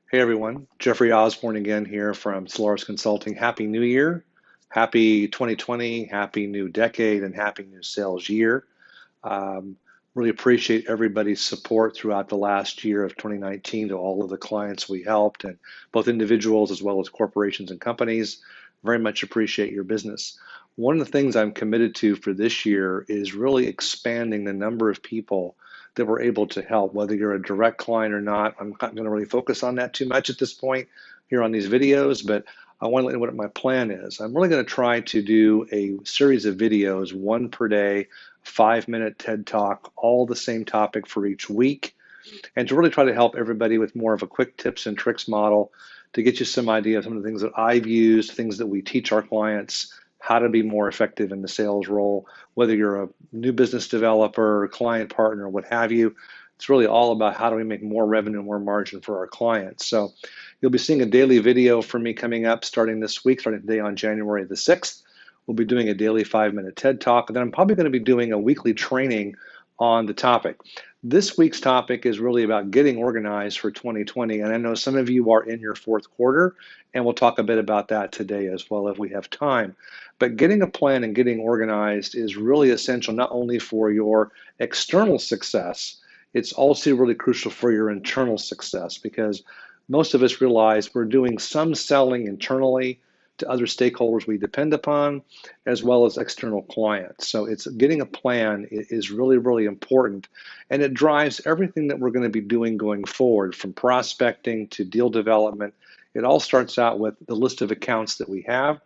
Hey everyone, Jeffrey Osborne again here from Solaris Consulting. Happy New Year, happy 2020, happy new decade, and happy new sales year. Um, really appreciate everybody's support throughout the last year of 2019 to all of the clients we helped, and both individuals as well as corporations and companies. Very much appreciate your business. One of the things I'm committed to for this year is really expanding the number of people that we're able to help, whether you're a direct client or not. I'm not going to really focus on that too much at this point here on these videos, but I want to let you know what my plan is. I'm really going to try to do a series of videos, one per day, 5-minute TED Talk, all the same topic for each week, and to really try to help everybody with more of a quick tips and tricks model to get you some idea of some of the things that I've used, things that we teach our clients, how to be more effective in the sales role, whether you're a new business developer, client partner, what have you. It's really all about how do we make more revenue, more margin for our clients. So you'll be seeing a daily video from me coming up starting this week, starting today on January the 6th. We'll be doing a daily 5-minute TED Talk, and then I'm probably going to be doing a weekly training on the topic. This week's topic is really about getting organized for 2020, and I know some of you are in your fourth quarter, and we'll talk a bit about that today as well if we have time. But getting a plan and getting organized is really essential not only for your external success, it's also really crucial for your internal success because most of us realize we're doing some selling internally to other stakeholders we depend upon, as well as external clients. So it's getting a plan is really, really important. And it drives everything that we're going to be doing going forward, from prospecting to deal development. It all starts out with the list of accounts that we have.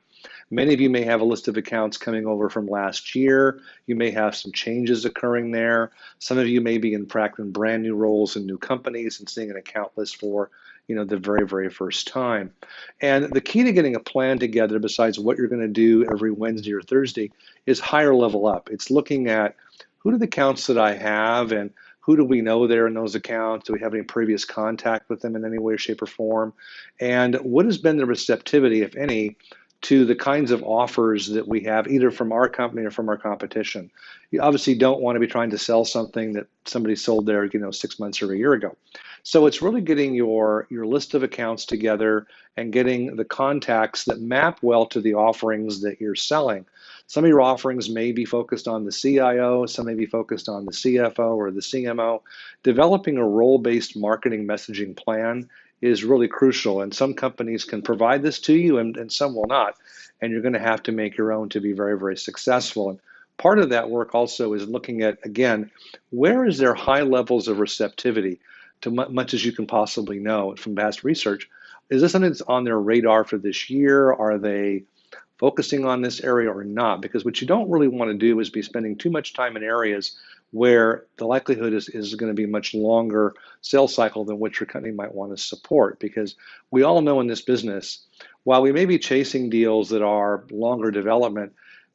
Many of you may have a list of accounts coming over from last year. You may have some changes occurring there. Some of you may be in brand new roles in new companies and seeing an account list for the very, very first time. And the key to getting a plan together, besides what you're going to do every Wednesday or Thursday, is higher level up. It's looking at who are the accounts that I have and who do we know there in those accounts? Do we have any previous contact with them in any way, shape, or form? And what has been the receptivity, if any, to the kinds of offers that we have either from our company or from our competition? You obviously don't want to be trying to sell something that somebody sold there, 6 months or a year ago. So it's really getting your list of accounts together and getting the contacts that map well to the offerings that you're selling. Some of your offerings may be focused on the CIO, some may be focused on the CFO or the CMO. Developing a role-based marketing messaging plan is really crucial, and some companies can provide this to you and some will not, and you're going to have to make your own to be very, very successful. And part of that work also is looking at, again, where is there high levels of receptivity to much as you can possibly know from past research? Is this something that's on their radar for this year? Are they focusing on this area or not? Because what you don't really want to do is be spending too much time in areas where the likelihood is going to be much longer sales cycle than what your company might want to support. Because we all know in this business, while we may be chasing deals that are longer development,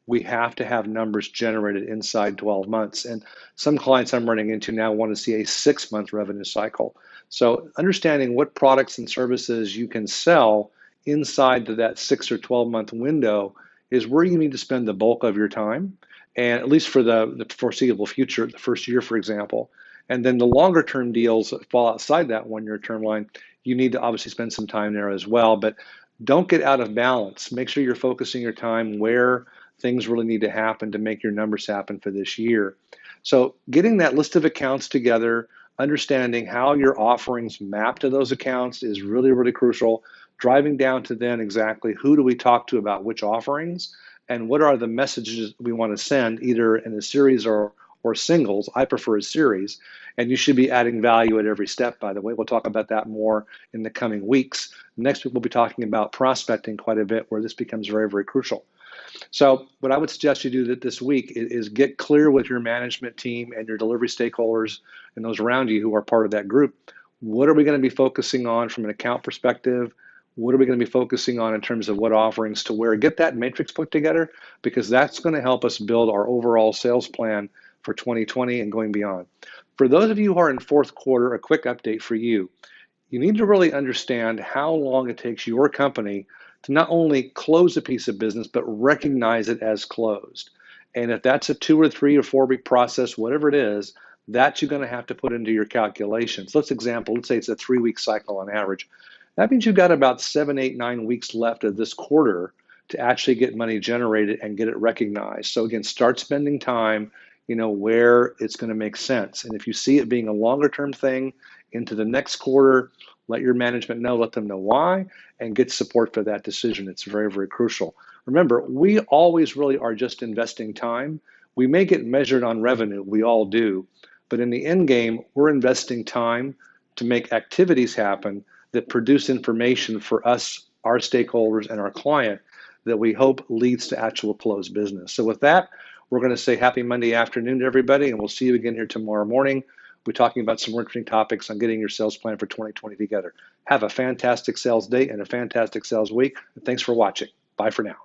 we have to have numbers generated inside 12 months. And some clients I'm running into now want to see a 6-month revenue cycle. So understanding what products and services you can sell inside of that 6 or 12-month window is where you need to spend the bulk of your time, and at least for the foreseeable future, the first year, for example. And then the longer term deals that fall outside that 1-year term line, you need to obviously spend some time there as well. But don't get out of balance. Make sure you're focusing your time where things really need to happen to make your numbers happen for this year. So getting that list of accounts together, understanding how your offerings map to those accounts is really, really crucial. Driving down to then exactly who do we talk to about which offerings and what are the messages we want to send, either in a series or singles. I prefer a series, and you should be adding value at every step, by the way. We'll talk about that more in the coming weeks. Next week, we'll be talking about prospecting quite a bit, where this becomes very, very crucial. So what I would suggest you do this week is get clear with your management team and your delivery stakeholders and those around you who are part of that group. What are we going to be focusing on from an account perspective? What are we going to be focusing on in terms of what offerings to where? Get that matrix put together, because that's going to help us build our overall sales plan for 2020 and going beyond. For those of you who are in fourth quarter, a quick update for you. You need to really understand how long it takes your company to not only close a piece of business, but recognize it as closed. And if that's a 2 or 3 or 4 week process, whatever it is, that you're going to have to put into your calculations. Let's say it's a 3-week cycle on average. That means you've got about 7, 8, 9 weeks left of this quarter to actually get money generated and get it recognized. So again, start spending time, where it's going to make sense. And if you see it being a longer term thing into the next quarter, let your management know, let them know why, and get support for that decision. It's very, very crucial. Remember, we always really are just investing time. We may get measured on revenue, we all do, but in the end game, we're investing time to make activities happen that produce information for us, our stakeholders, and our client that we hope leads to actual closed business. So with that, we're going to say happy Monday afternoon to everybody, and we'll see you again here tomorrow morning. We're talking about some more interesting topics on getting your sales plan for 2020 together. Have a fantastic sales day and a fantastic sales week. And thanks for watching. Bye for now.